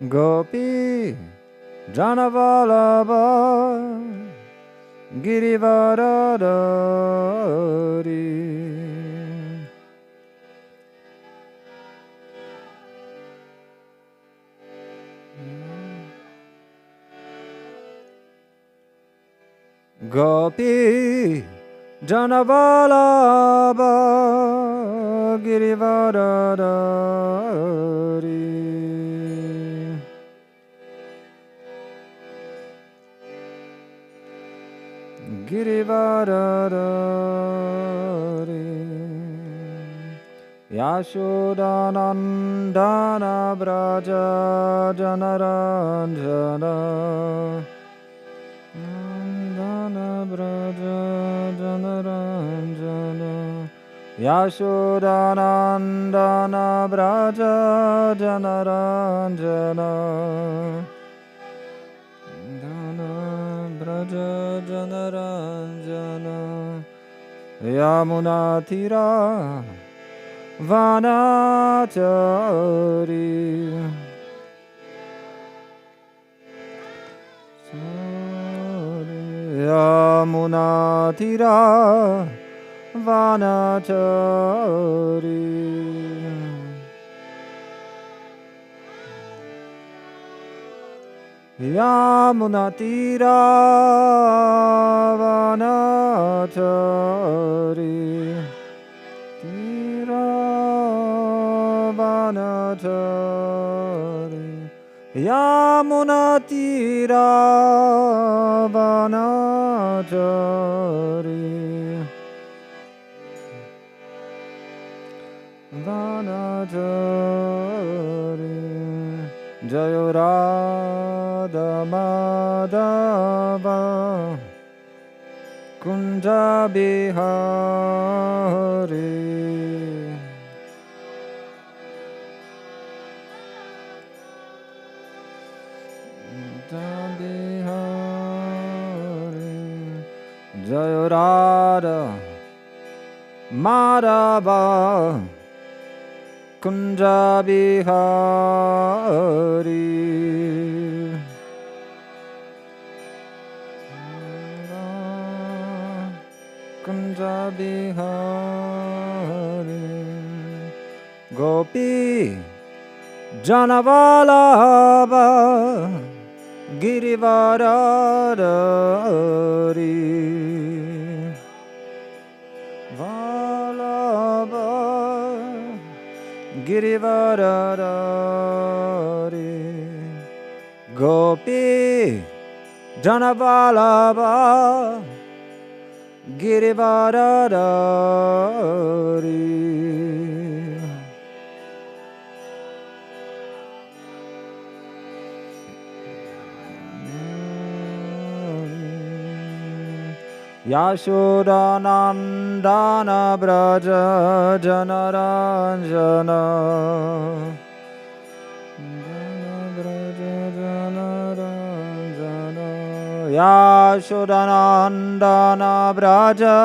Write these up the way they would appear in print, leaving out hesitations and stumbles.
Gopi Janavalabha Girivaradari Gopi Janavalabha Girivaradari Girivaradari Yashodanandana Braja Janaranjana Nandana Braja Janaranjana Yashodanandana Braja Janaranjana Braja Janaranjana Yamunatira Vanachari Yamunatira Vanachari Yamunatira Vanachari Tira Vanachari Yamunatira Vanachari Vanachari Jayorada Madhava Kunja Bihari Jayorada Madhava Kunja Bihari Kunja Bihari Gopi Janavalabha Girivaradari Valabha Girivaradari Gopi Janavalabha Girivaradari Yashodanandana Braja Janaranjana Yashodanandana Braja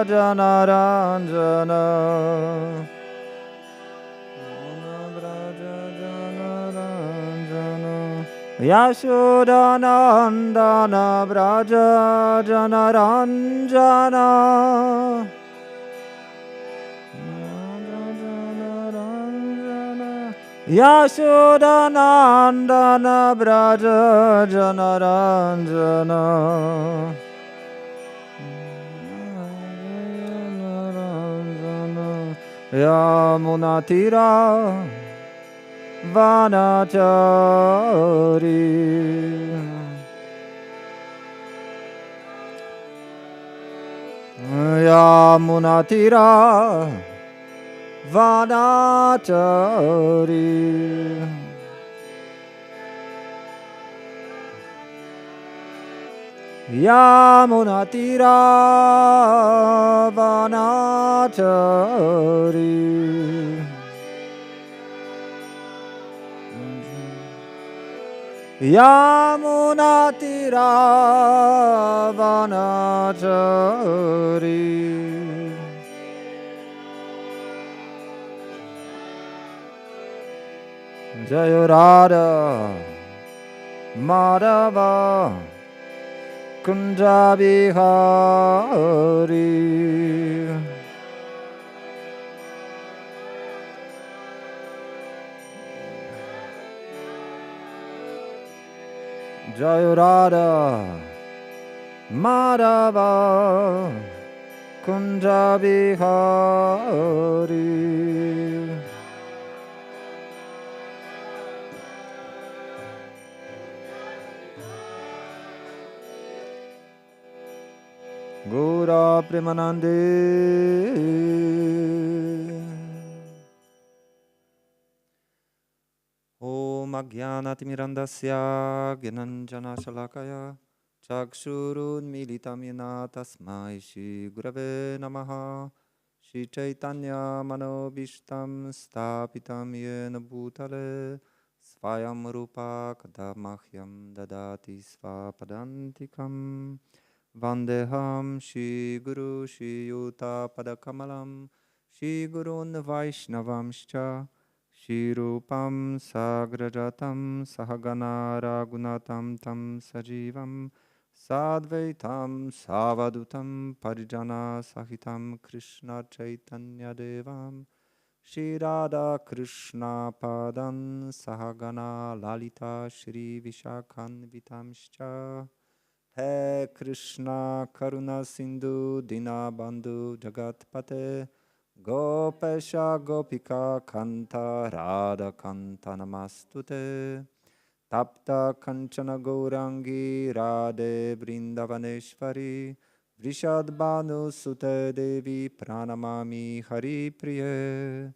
Janaranjana Yashodanandana Braja Janaranjana Yashodanandana Braja Janaranjana Yamunatira Vanachari Yamunatira Vanachari Yamunatira Vanachari Yamunatira Vanachari Jaya Radha Madhava Kunja Bihari. Jaya Radha Madhava Kunja Bihari. Gora Premanande. Om Agyanatimirandasya Gyananjana Shalakaya Chakshurun Militam Yena Tasmai Shri Gurave Namaha Shri Chaitanya Manobishtam Stapitam Yena Bhutale Svayam Rupa Kadamahyam Dadati Svapadantikam Vandeham Shri Guru Shri Yuta Padakamalam Shri Gurun Vaishnavamscha Shri Rupam Sagrajatam Sahagana Ragunatam Tam Sajivam Sadvaitam Savadutam Parijana Sahitam Krishna Chaitanya Devam Shri Radha Krishna Padan Sahagana Lalita Shri Vishakhan Vitamscha He Krishna Karuna Sindhu Dinabandhu Jagatpate Gopesha Gopika Kanta Radha Kanta Namastute Tapta Kanchana Gaurangi Radhe Vrindavaneshvari Vrishadbhanu Sute Devi Pranamami Hari Priye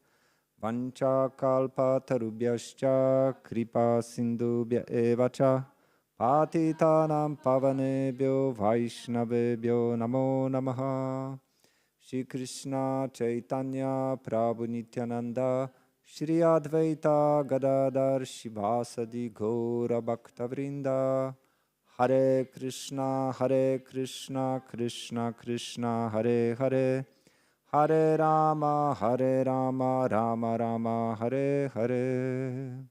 Vancha Kalpa Tarubhyascha Kripa Sindhubhya Evacha Patitanam Pavanebhyo Vaishnavebhyo Namo Namaha Shri Krishna Chaitanya Prabhu Nityananda Shri Advaita Gadadhar Shivasadi Gaura Bhaktavrinda Hare Krishna Krishna Krishna Hare Hare Hare Rama Rama Rama Hare Hare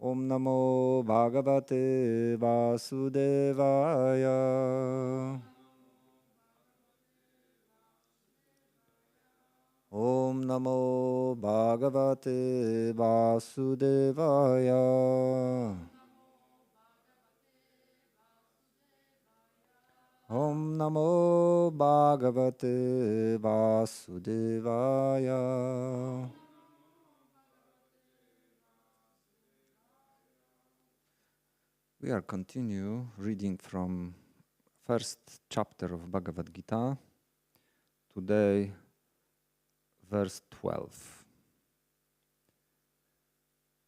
Om Namo Bhagavate Vasudevaya Om Namo Bhagavate Vasudevaya Om Namo Bhagavate Vasudevaya. We are continue reading from first chapter of Bhagavad-gita. Today, verse 12.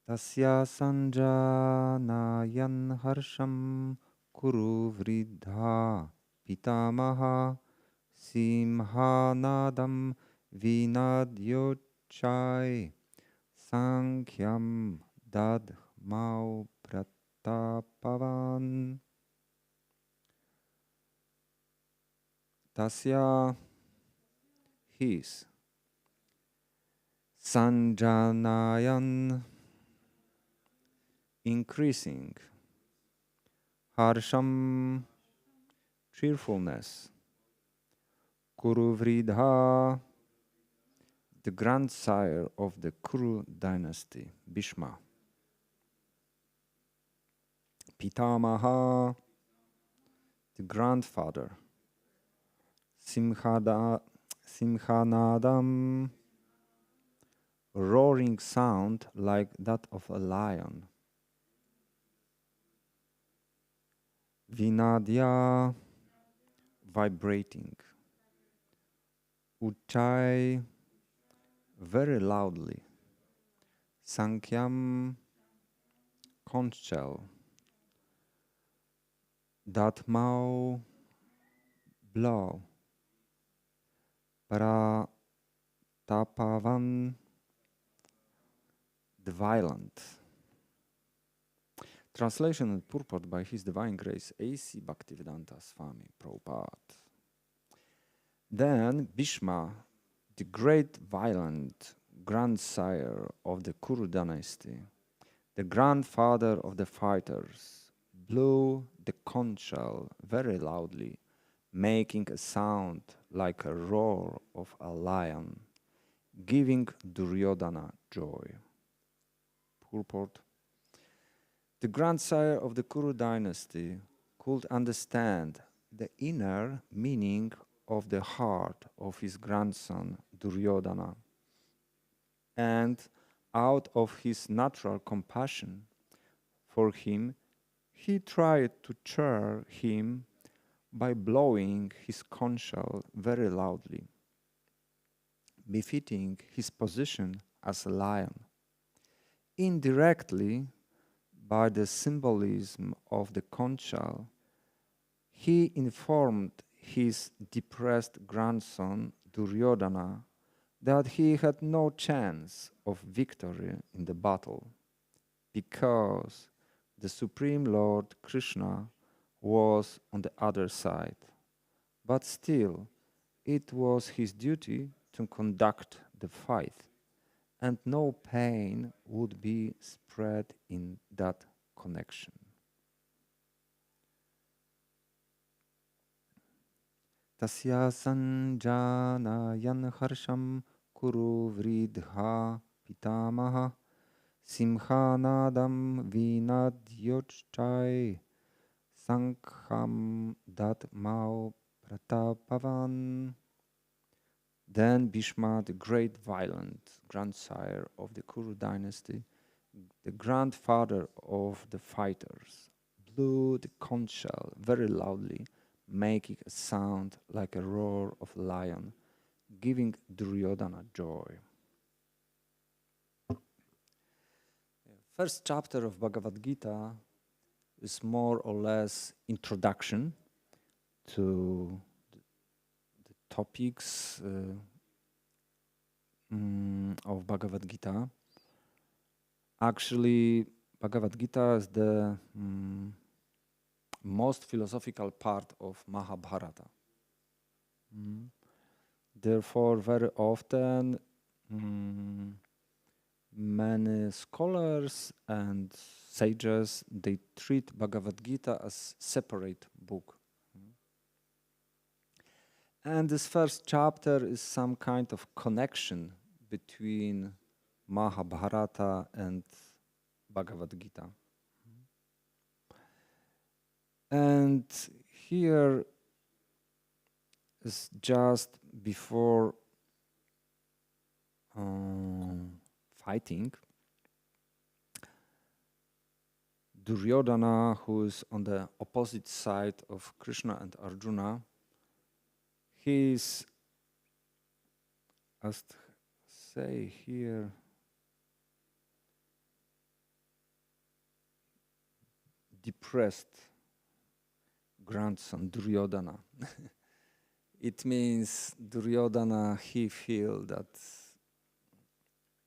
Tasya sanjanayan harsham kuru vridha pitamaha simhanadam vinadyochai sankyam dadmau pratapavan. Tasya his sanjanayan increasing, harsham cheerfulness, Kuru Vridha the grandsire of the Kuru dynasty, Bhishma, Pitamaha the grandfather, Simhanadam roaring sound like that of a lion, Vinadya vibrating, Uchai very loudly, Sankyam conch shell, Datmau blow, Pratapavan the violent. Translation and purport by His Divine Grace A.C. Bhaktivedanta Swami Prabhupada. Then Bhishma, the great violent grandsire of the Kuru dynasty, The grandfather of the fighters blew the conch shell very loudly, making a sound like a roar of a lion, giving Duryodhana joy. Purport. The grandsire of the Kuru dynasty could understand the inner meaning of the heart of his grandson Duryodhana, and out of his natural compassion for him, he tried to cheer him by blowing his conch shell very loudly, befitting his position as a lion. Indirectly, by the symbolism of the conch shell, he informed his depressed grandson Duryodhana that he had no chance of victory in the battle, because the Supreme Lord Krishna was on the other side. But still, it was his duty to conduct the fight, and no pain would be spread in that connection. Tasya sanjanayan harsham kuru vridha pitamaha simhanadam vinadyochchai sankham datmau pratapavan. Then Bhishma, the great violent grandsire of the Kuru dynasty, the grandfather of the fighters, blew the conch shell very loudly, making a sound like a roar of a lion, giving Duryodhana joy. First chapter of Bhagavad-gita is more or less introduction to the topics of Bhagavad-gita. Actually, Bhagavad-gita is the most philosophical part of Mahabharata. Therefore, very often many scholars and sages, they treat Bhagavad-gita as separate book. And this first chapter is some kind of connection between Mahabharata and Bhagavad-gita. And here is just before fighting, Duryodhana, who is on the opposite side of Krishna and Arjuna, he is, as say here, depressed grandson Duryodhana. It means Duryodhana, he feel that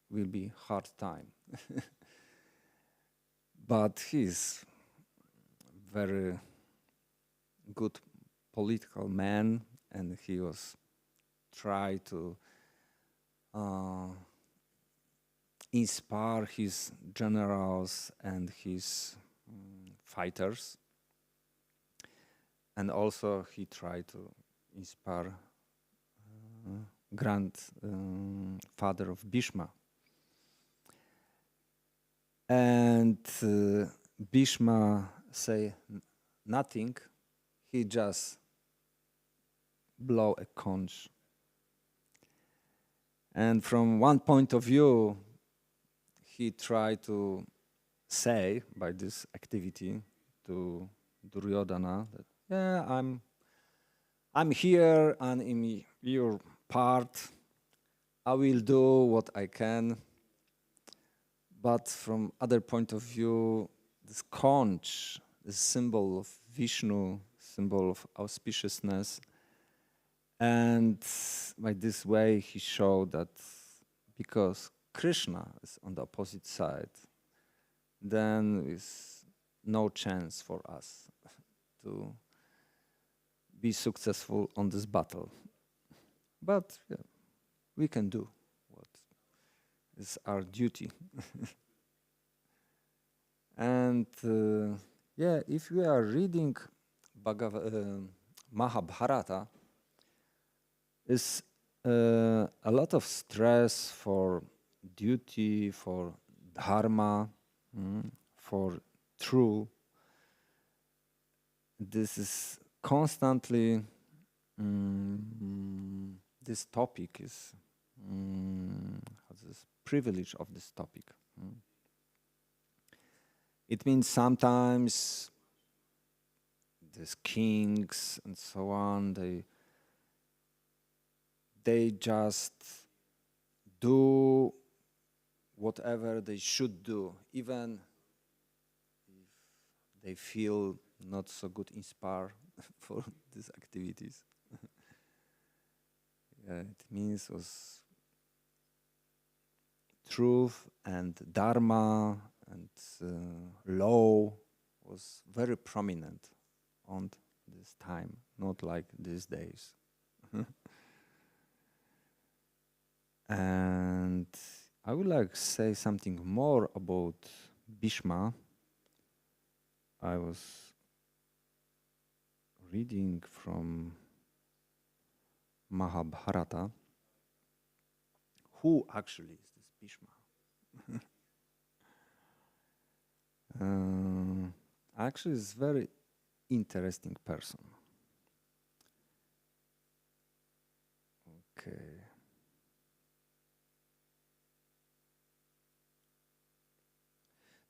will be hard time. But he's very good political man, and he was try to inspire his generals and his fighters, and also he tried to inspire grandfather of Bhishma. And Bhishma say nothing, he just blow a conch. And from one point of view, he tried to say by this activity to Duryodhana that, yeah, I'm here and in your part, I will do what I can. But from other point of view, this conch, the symbol of Vishnu, symbol of auspiciousness, and by this way he showed that because Krishna is on the opposite side, then is no chance for us to be successful on this battle. But yeah, we can do what is our duty. And yeah, if you are reading Mahabharata, is a lot of stress for duty, for dharma, for true. This is constantly, this topic is, this privilege of this topic. It means sometimes these kings and so on, they just do whatever they should do, even if they feel not so good inspired for these activities. It means was truth and dharma and law was very prominent on this time, not like these days. And I would like to say something more about Bhishma. I was reading from Mahabharata. Who actually is this Bhishma? Actually, is very interesting person. Okay.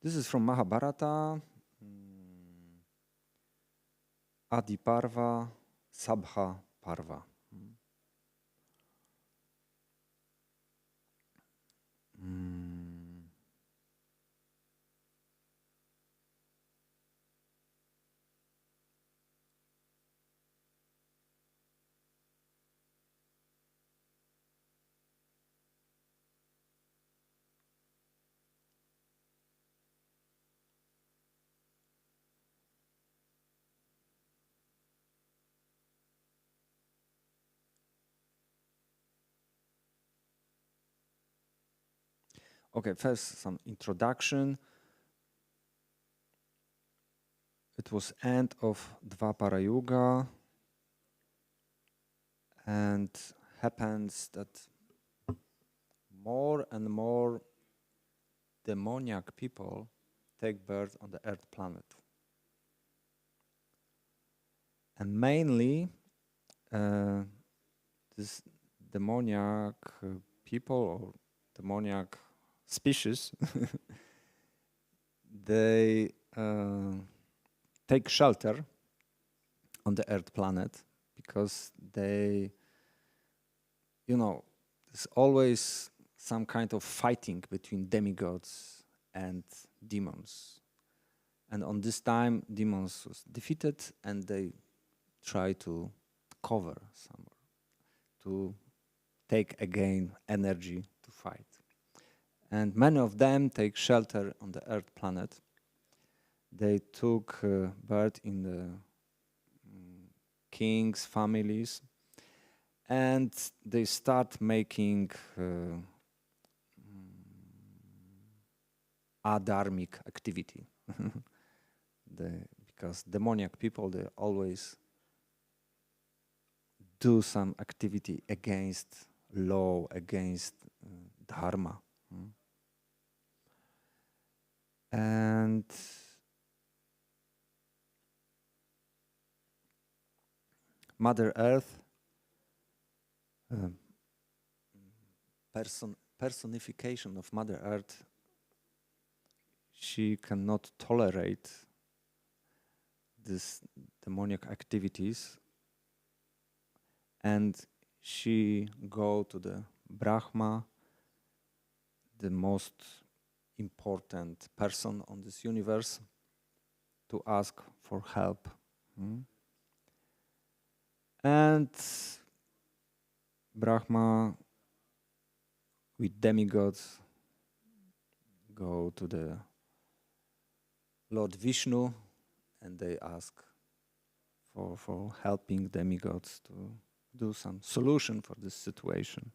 This is from Mahabharata. Adi Parva, Sabha Parva. Okay, first some introduction. It was end of Dvapara Yuga, and happens that more and more demoniac people take birth on the Earth planet. And mainly this demoniac people or demoniac species, they take shelter on the Earth planet because they, there's always some kind of fighting between demigods and demons. And on this time, demons was defeated and they try to cover somewhere, to take again energy to fight. And many of them take shelter on the Earth planet. They took birth in the kings' families, and they start making adharmic activity. Because demoniac people, they always do some activity against law, against dharma. And Mother Earth, personification of Mother Earth, she cannot tolerate these demoniac activities, and she go to the Brahma, the most important person on this universe, to ask for help. And Brahma with demigods go to the Lord Vishnu and they ask for helping demigods to do some solution for this situation.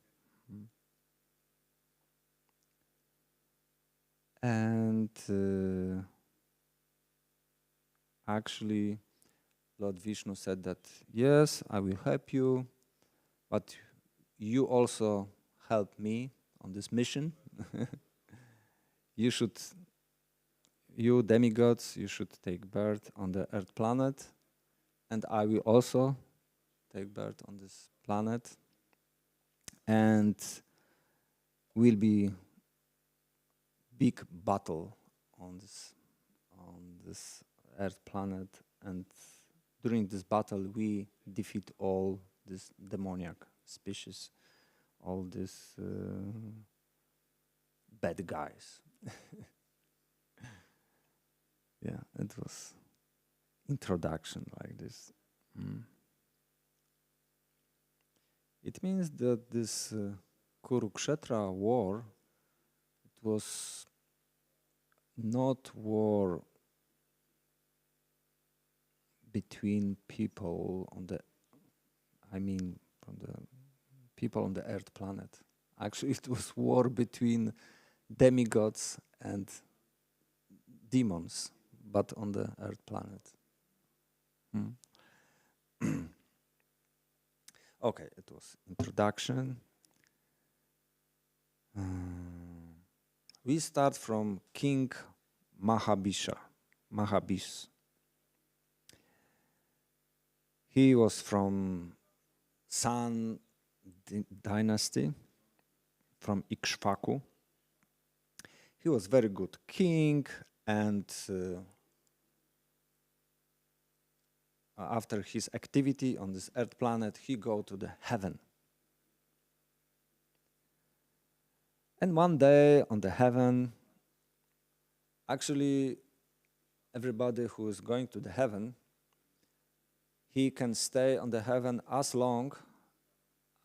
And actually Lord Vishnu said that, yes, I will help you, but you also help me on this mission. You demigods, you should take birth on the Earth planet, and I will also take birth on this planet, and will be big battle on this Earth planet, and during this battle we defeat all this demoniac species, all these bad guys. Yeah, it was introduction like this. It means that this Kurukshetra war, it was not war between people on the, from the people on the Earth planet. Actually, it was war between demigods and demons, but on the Earth planet. Okay, it was introduction. We start from King Mahabis. He was from San dynasty, from Ikshvaku. He was very good king, and after his activity on this Earth planet, he go to the heaven. And one day on the heaven, actually everybody who is going to the heaven, he can stay on the heaven as long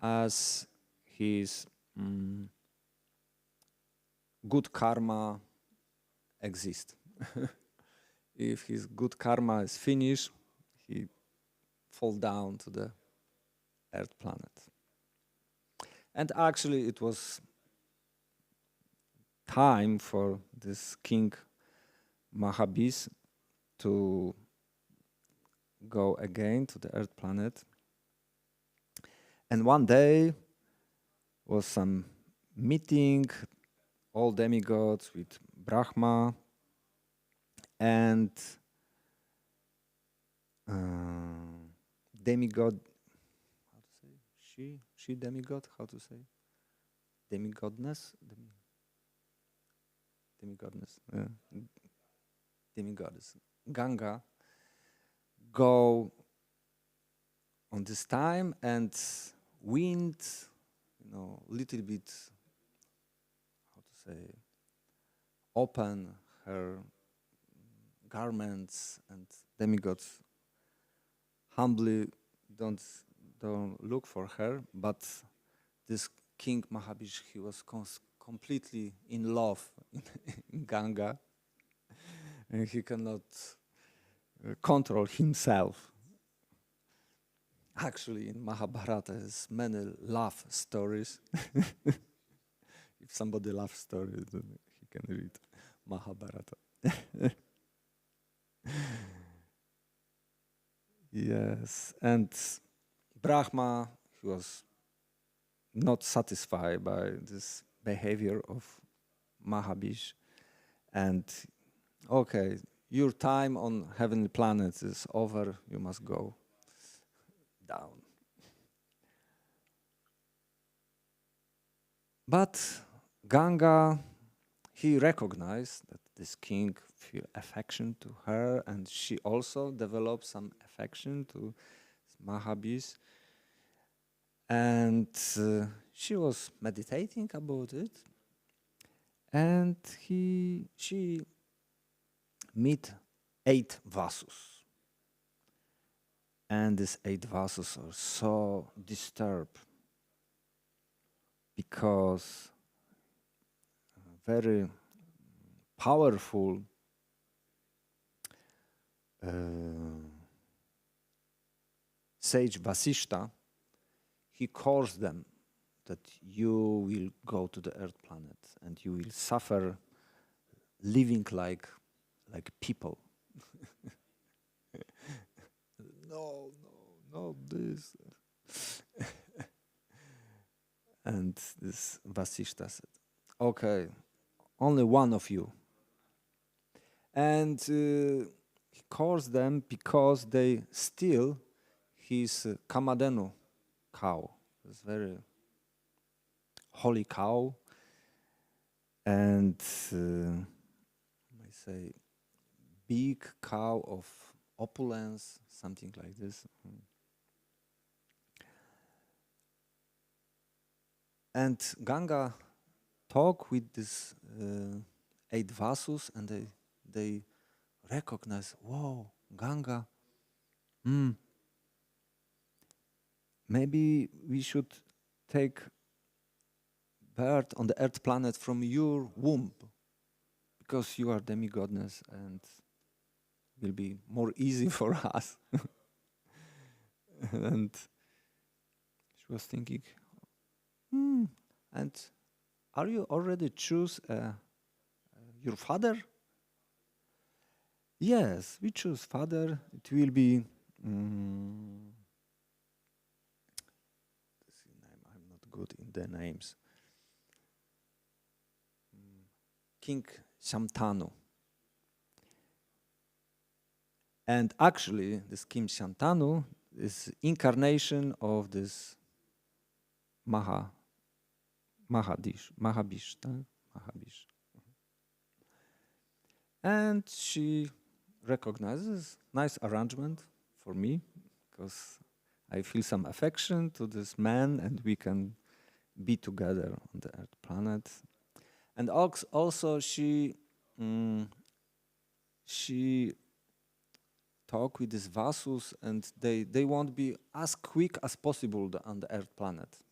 as his good karma exists. If his good karma is finished, he fall down to the Earth planet. And actually it was time for this King Mahabis to go again to the Earth planet. And one day was some meeting, all demigods with Brahma, and demigod, how to say? She demigod, how to say? Demigodness? Demigodness. Demigoddess. Ganga go on this time, and wind, little bit, how to say, open her garments, and demigods humbly don't look for her, but this King Mahabis, he was completely in love in Ganga, and he cannot control himself. Actually, in Mahabharata, there's many love stories. If somebody loves stories, then he can read Mahabharata. Yes, and Brahma, he was not satisfied by this behavior of Mahabis, and okay, your time on heavenly planets is over, you must go down. But Ganga, he recognized that this king feel affection to her, and she also developed some affection to Mahabis, and she was meditating about it, and she meet 8 vasus, and these 8 vasus are so disturbed because very powerful sage Vasishta, he calls them that you will go to the Earth planet and you will suffer living like people. no, not this. And this Vasishta said, okay, only one of you. And he calls them because they steal his Kamadenu cow. It's very holy cow. And I say big cow of opulence, something like this. And Ganga talk with these 8 vasus, and they recognize, whoa, Ganga, maybe we should take birth on the earth planet from your womb, because you are demigodness and will be more easy for us. And she was thinking, and are you already choose your father? Yes, we choose father. It will be I'm not good in the names. King Shantanu. And actually, this King Shantanu is incarnation of this Mahabish. And she recognizes nice arrangement for me, because I feel some affection to this man and we can be together on the earth planet. And also she talk with these vasus, and they won't be as quick as possible on the earth planet.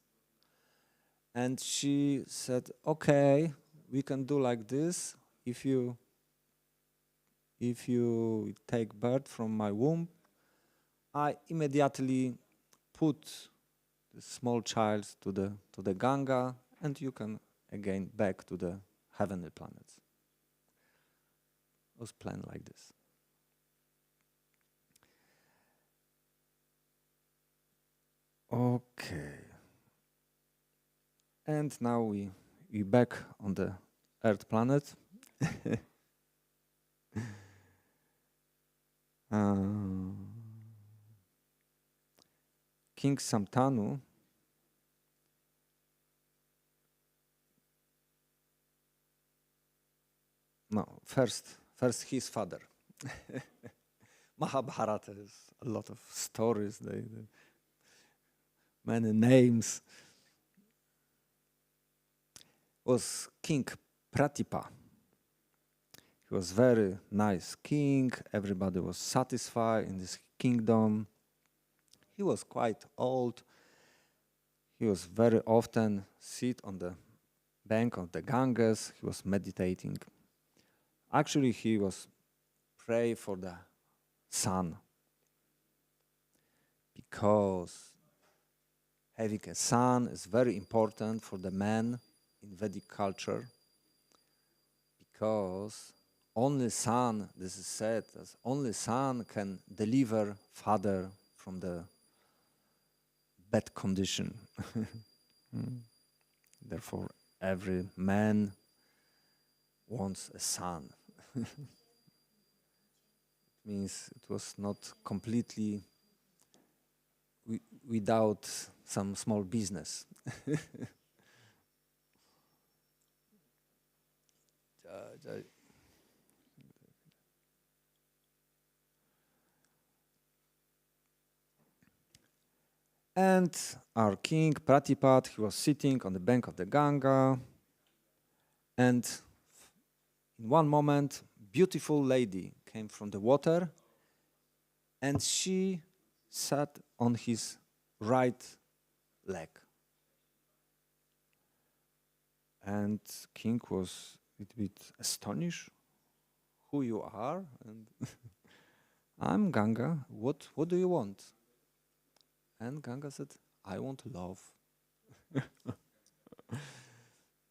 And she said, okay, we can do like this. If you take birth from my womb, I immediately put the small child to the Ganga, and you can again back to the heavenly planets. It was planned like this. Okay. And now we back on the earth planet. King Shantanu first his father. Mahabharata is a lot of stories, they many names. Was King Pratipa. He was very nice king. Everybody was satisfied in this kingdom. He was quite old. He was very often sit on the bank of the Ganges. He was meditating. Actually, he was pray for the sun, because having a son is very important for the man in Vedic culture, because only son, this is said, as only son can deliver father from the bad condition. Therefore, every man wants a son. It means it was not completely without some small business. And our king Pratipat, he was sitting on the bank of the Ganga, and in one moment, beautiful lady came from the water, and she sat on his right leg. And king was a little bit astonished. Who you are? And I'm Ganga. What do you want? And Ganga said, I want love.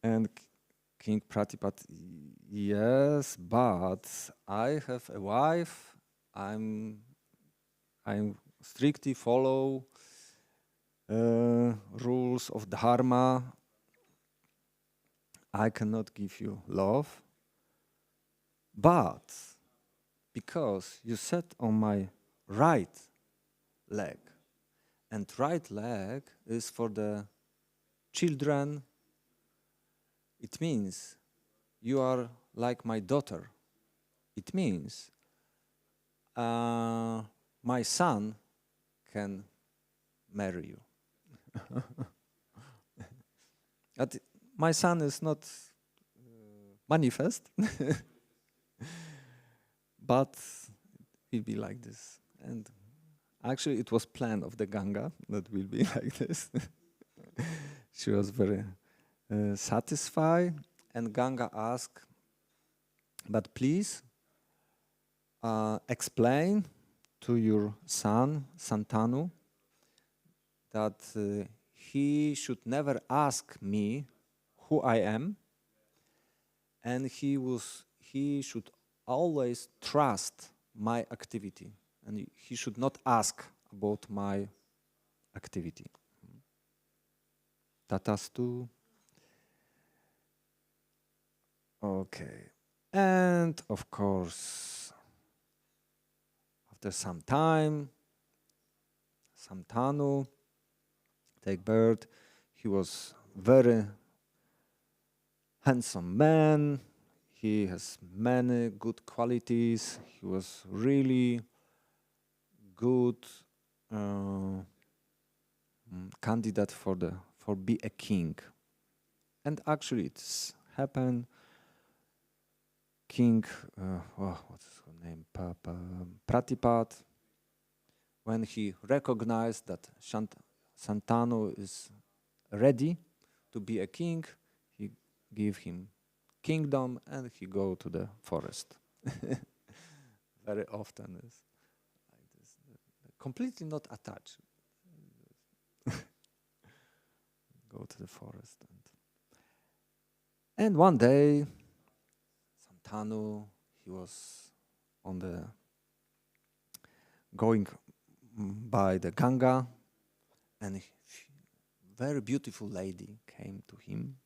And King Pratipat, yes, but I have a wife. I'm strictly follow rules of dharma, I cannot give you love. But because you sat on my right leg, and right leg is for the children, it means you are like my daughter. It means my son can marry you. But my son is not manifest, but it will be like this. And actually, it was planned of the Ganga that will be like this. She was very satisfied, and Ganga asked, but please explain to your son, Santanu, that he should never ask me who I am, and he should always trust my activity, and he should not ask about my activity. Tatastu. Okay. And of course, after some time, Santanu take birth. He was very handsome man. He has many good qualities. He was really good candidate for be a king. And actually, it's happened. King, what's his name? Pratipat. When he recognized that Santanu is ready to be a king, he gave him kingdom and he go to the forest. Very often is like this. Completely not attached. Go to the forest. And one day, Santanu, he was on the going by the Ganga, and a very beautiful lady came to him,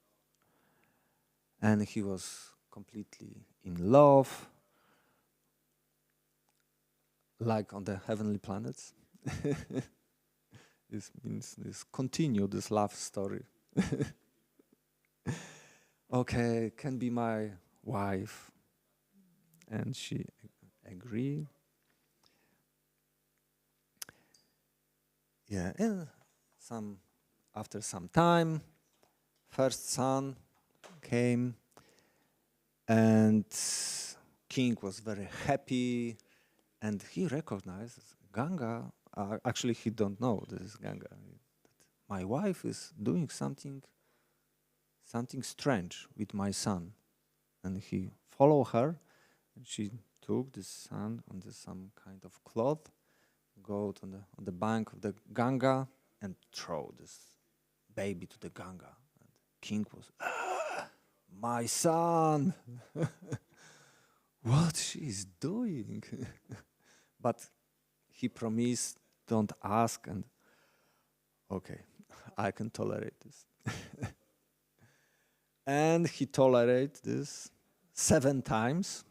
and he was completely in love, like on the heavenly planets. This means this continue this love story. Okay, can be my wife, and she agreed. Yeah, and after some time, first son came, and king was very happy, and he recognized Ganga. Actually, he don't know this is Ganga. My wife is doing something strange with my son, and he followed her, and she took this son on some kind of cloth, go to on the bank of the Ganga, and throw this baby to the Ganga. And king was, my son, what she is doing? But he promised, don't ask, and okay, I can tolerate this. And he tolerated this 7 times,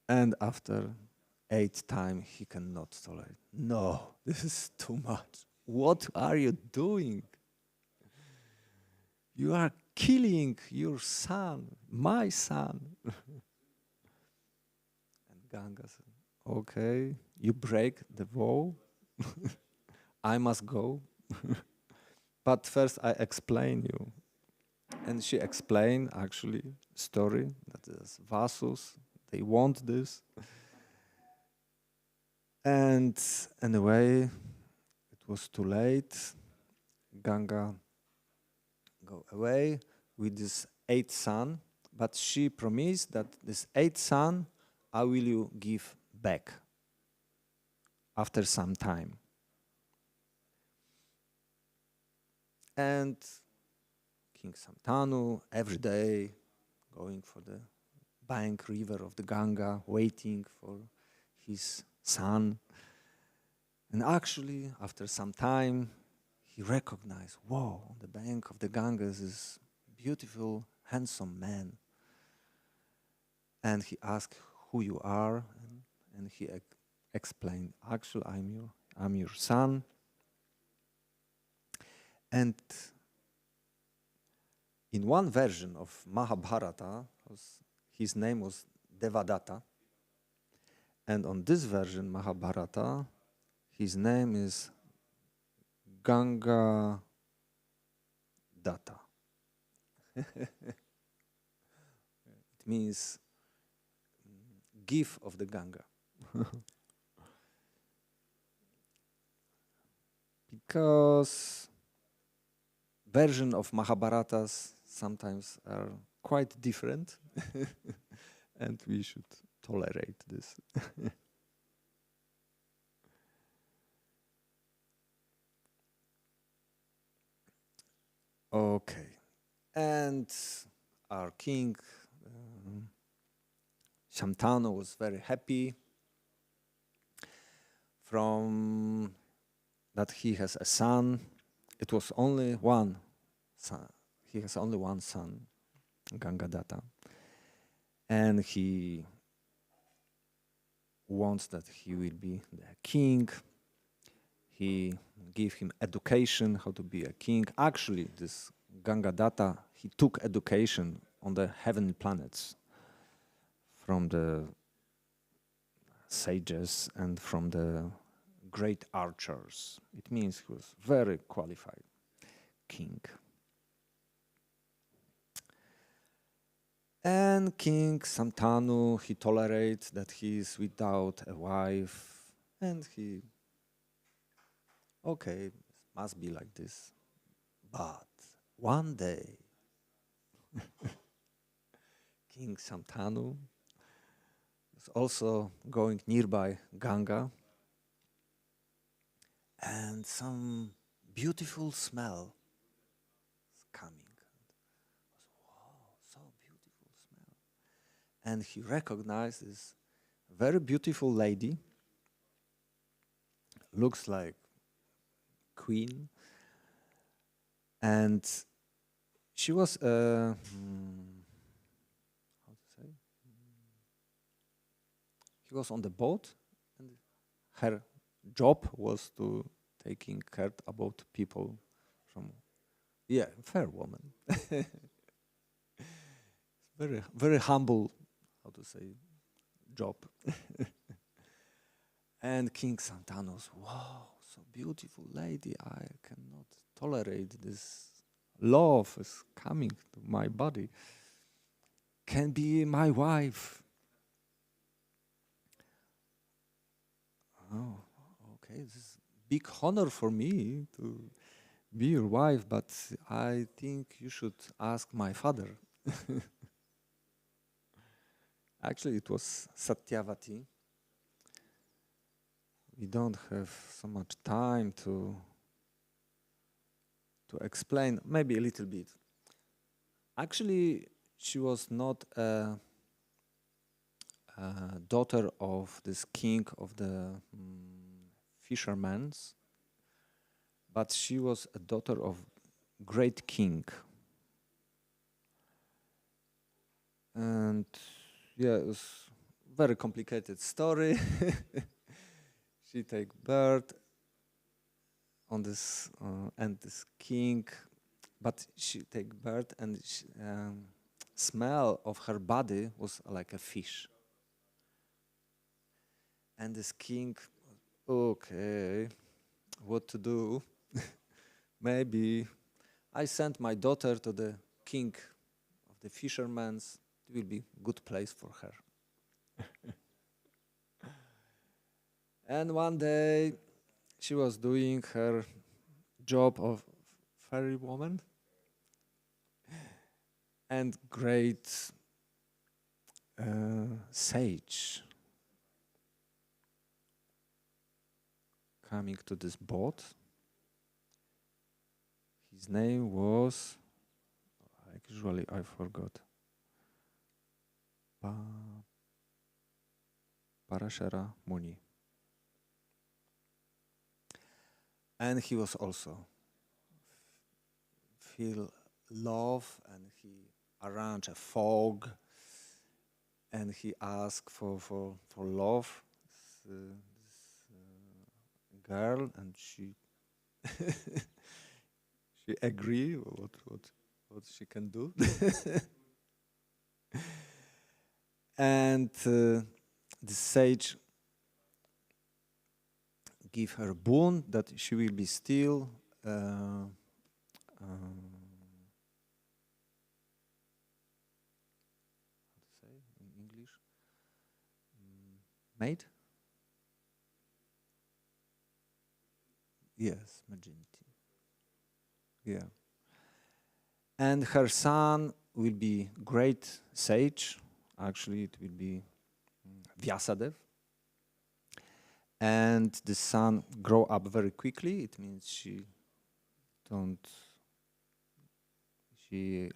and after 8th time he cannot tolerate. No, this is too much. What are you doing? You are killing your son, my son. And Ganga said, okay, you break the vow. I must go. But first I explain you. And she explained actually story that is Vasus. They want this. And anyway, it was too late. Ganga go away with this 8th son, but she promised that this 8th son I will you give back after some time. And King Santanu every day going for the bank river of the Ganga, waiting for his son. And actually, after some time, he recognized, whoa, on the bank of the Ganges is beautiful, handsome man. And he asked who you are, and he explained, actually, I'm your son. And in one version of Mahabharata, his name was Devadatta. And on this version, Mahabharata, his name is Ganga Datta. It means gift of the Ganga. Because version of Mahabharatas sometimes are quite different and we should tolerate this. Okay. And our king, Shantanu, was very happy from that he has a son. It was only one son. He has only one son, Gangadatta. And he wants that he will be the king. He gave him education, how to be a king. Actually, this Gangadatta, he took education on the heavenly planets from the sages and from the great archers. It means he was very qualified king. And King Santanu, he tolerates that he is without a wife, and he, okay, it must be like this. But one day, King Santanu was also going nearby Ganga, and some beautiful smell is coming. Wow, so beautiful smell. And he recognized this very beautiful lady, looks like queen, and she was how to say? He was on the boat, and her job was to taking care about people from, fair woman. Very, very humble, how to say, job. And King Santanos, wow, so beautiful lady, I cannot tolerate this love is coming to my body. Can be my wife. Oh, okay, this is big honor for me to be your wife, but I think you should ask my father. Actually, it was Satyavati. We don't have so much time to explain, maybe a little bit. Actually, she was not a daughter of this king of the fishermen, but she was a daughter of great king. And yeah, it was very complicated story. She take birth on this and this king, but she take birth and smell of her body was like a fish. And this king, okay, what to do? Maybe I sent my daughter to the king of the fishermen. It will be a good place for her. And one day, she was doing her job of fairy woman, and great sage coming to this boat. His name was, actually I forgot, Parashara Muni. And he was also feel love, and he arranged a fog, and he asked for love. This girl, and she she agree what she can do. And the sage give her a boon that she will be still how to say in English, maid. Yes, virginity. Yeah. And her son will be great sage. Actually, it will be Vyasadev. And the son grow up very quickly. It means she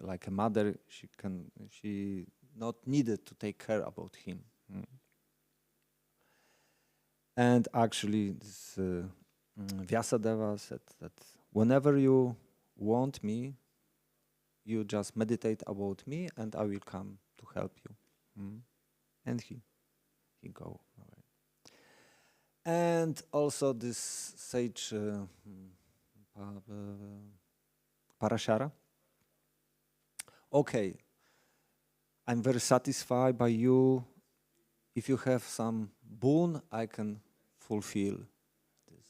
like a mother, she not needed to take care about him. And actually, this Vyasadeva said that whenever you want me, you just meditate about me, and I will come to help you. And he go away. And also this sage Parashara. Okay, I'm very satisfied by you. If you have some boon, I can fulfill this.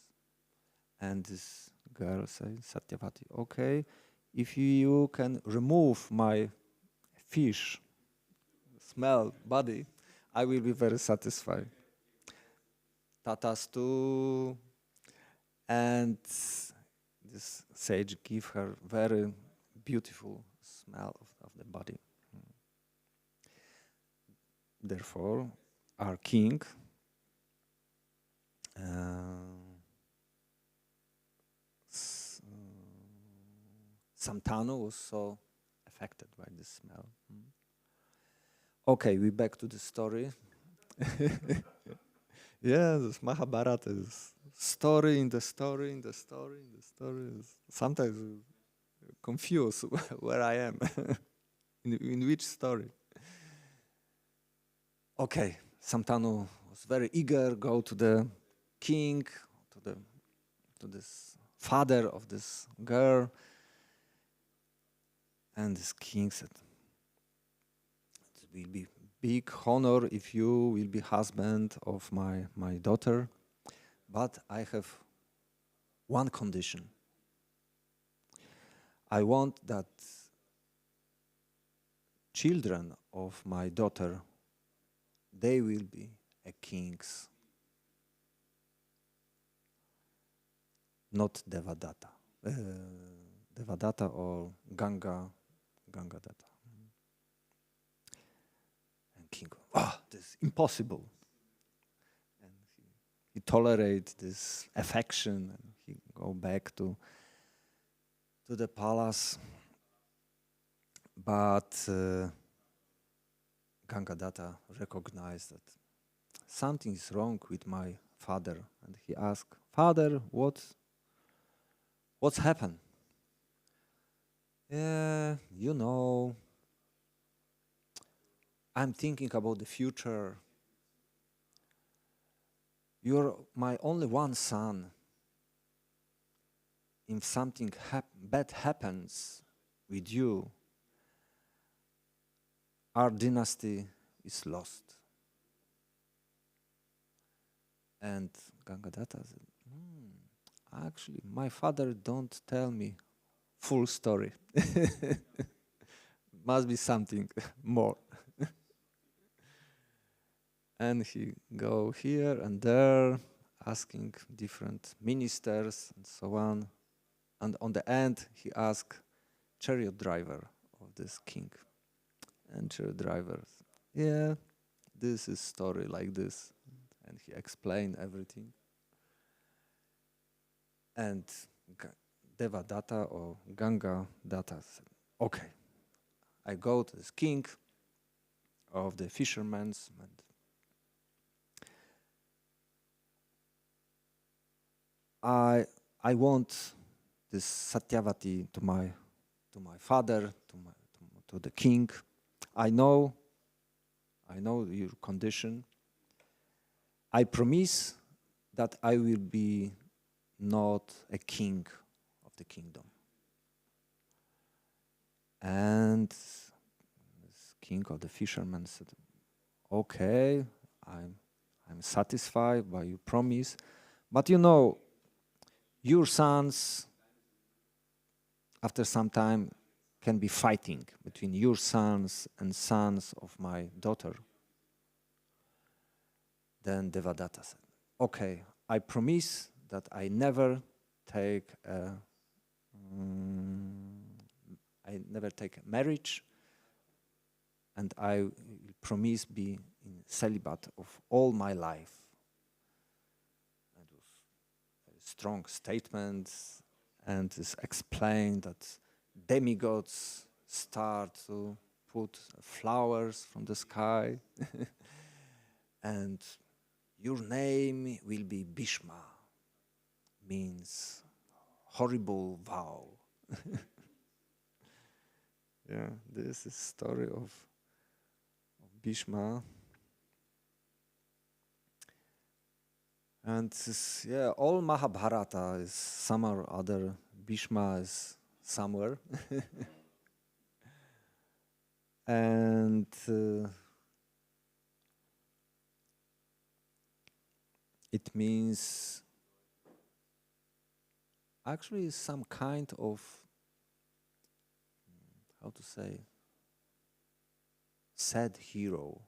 And this girl says, Satyavati, okay, if you can remove my fish smell body, I will be very satisfied. Tatastu. And this sage give her very beautiful smell of the body. Therefore, our king Santanu was so affected by this smell. Okay, we back to the story. Yeah, this Mahabharata is story in the story in the story in the story. Sometimes confused where I am, in which story. Okay, Santanu was very eager, go to the king, to this father of this girl. And this king said, it will be big honor if you will be husband of my daughter, but I have one condition. I want that children of my daughter, they will be a kings, not Devadatta. Devadatta or Gangadatta. And king, this is impossible. And he tolerate this affection, and he go back to the palace. But Gangadatta recognized that something is wrong with my father, and he asked, Father, what's happened? Yeah, you know, I'm thinking about the future. You're my only one son. If something bad happens with you, our dynasty is lost. And Gangadatta said, actually, my father don't tell me full story. Must be something more. And he go here and there, asking different ministers and so on. And on the end, he asked chariot driver of this king. And chariot driver, yeah, this is story like this. And he explained everything. And Devadatta or Gangadatta said, okay, I go to this king of the fishermen, and I I want this Satyavati to my father, to the king. I know your condition. I promise that I will be not a king of the kingdom. And this king of the fishermen said, okay, I'm satisfied by your promise, but you know, your sons, after some time, can be fighting between your sons and sons of my daughter. Then Devadatta said, okay, I promise that I never take a marriage, and I promise be in celibate of all my life. It was a strong statement, and it's explained that demigods start to put flowers from the sky, and your name will be Bhishma, means horrible vow. Yeah, this is story of Bhishma. And this, yeah, all Mahabharata is somewhere or other. Bhishma is somewhere. And it means actually some kind of, how to say, sad hero,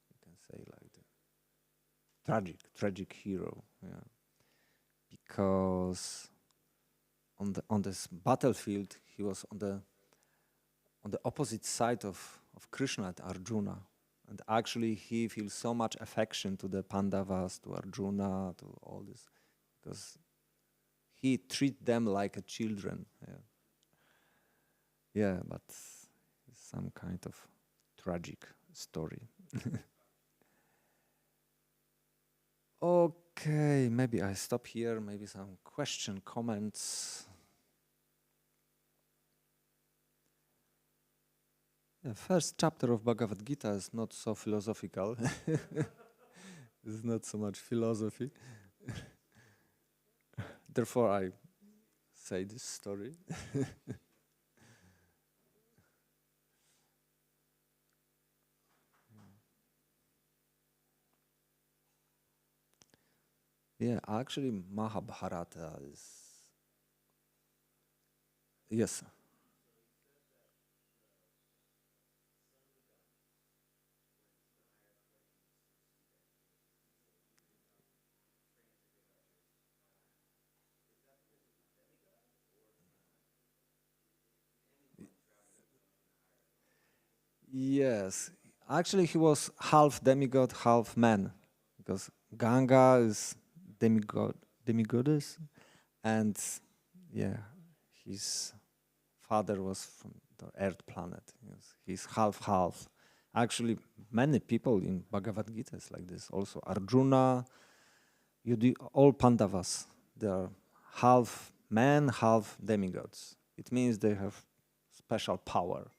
you can say like that. Tragic hero, yeah. Because on this battlefield he was on the opposite side of Krishna and Arjuna. And actually he feels so much affection to the Pandavas, to Arjuna, to all this, because he treats them like a children. Yeah, but it's some kind of tragic story. Okay, maybe I stop here. Maybe some question, comments. The first chapter of Bhagavad-gita is not so philosophical. It's not so much philosophy. Therefore, I say this story. Yeah, actually, Mahabharata is. Yes. Yes. Actually, he was half demigod, half man, because Ganga is demigoddess, and yeah, his father was from the Earth planet. Yes. He's half. Actually, many people in Bhagavad Gita is like this. Also, Arjuna, all Pandavas, they are half man, half demigods. It means they have special power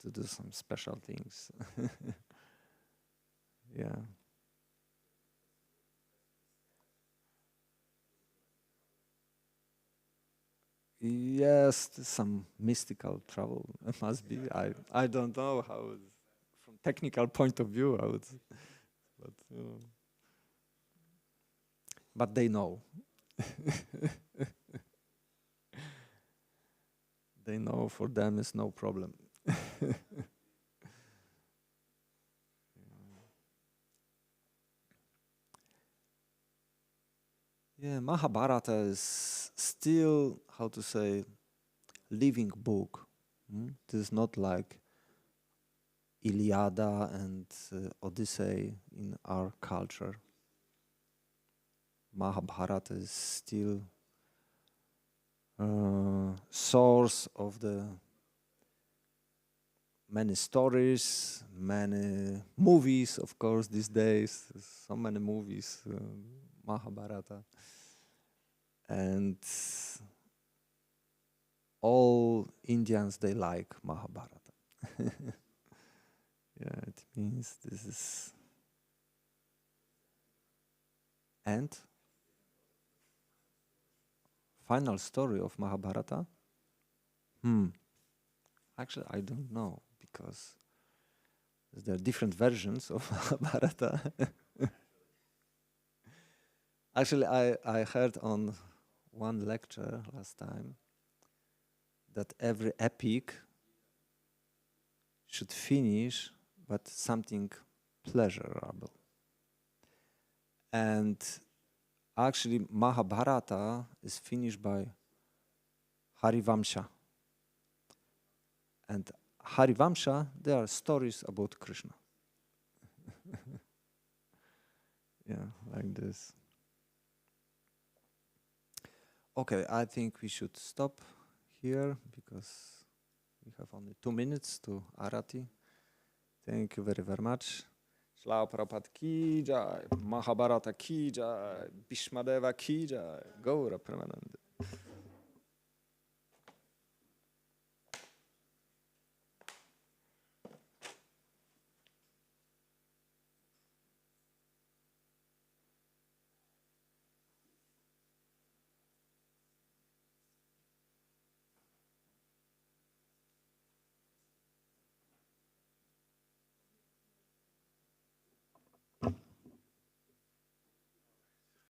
to do some special things. Yeah. Yes, some mystical travel. It must be. I don't know how, from technical point of view, I would, but but they know. They know. For them, it's no problem. Yeah, Mahabharata is still, how to say, living book. It is not like Iliada and Odyssey in our culture. Mahabharata is still source of the many stories, many movies, of course, these days. So many movies, Mahabharata. And all Indians, they like Mahabharata. Yeah, it means this is... And final story of Mahabharata? Actually, I don't know, because there are different versions of Mahabharata. Actually, I heard on one lecture last time that every epic should finish but something pleasurable. And actually, Mahabharata is finished by Harivamsha. And Harivamsha, there are stories about Krishna. Yeah, like this. Okay, I think we should stop here because we have only 2 minutes to Arati. Thank you very, very much. Srila Prabhupada ki jai, Mahabharata ki jai, Bhishmadeva ki jai, Gaura Premanande.